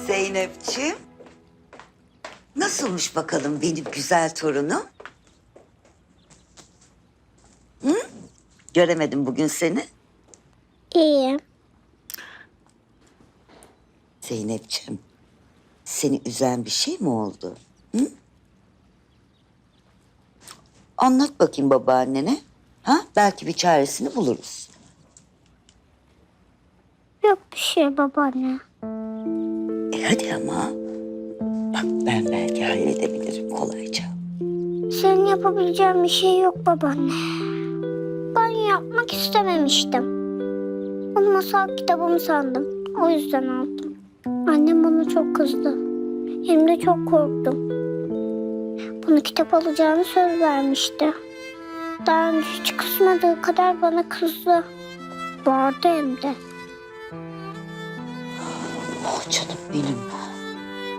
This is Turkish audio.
Zeynep'ciğim. Nasılmış bakalım benim güzel torunum? Hı? Göremedim bugün seni. İyi. Zeynep'ciğim, seni üzen bir şey mi oldu? Hı? Anlat bakayım babaannene. Ha? Belki bir çaresini buluruz. Yok bir şey babaanne. Hadi ama. Bak ben belki halledebilirim kolayca. Senin yapabileceğin bir şey yok babaanne. Ben yapmak istememiştim. Onu masal kitabımı sandım. O yüzden aldım. Annem bana çok kızdı. Hem de çok korktum. Bunu kitap alacağını söz vermişti. Daha önce hiç kızmadığı kadar bana kızdı. Bağırdı hem de. Oh canım benim.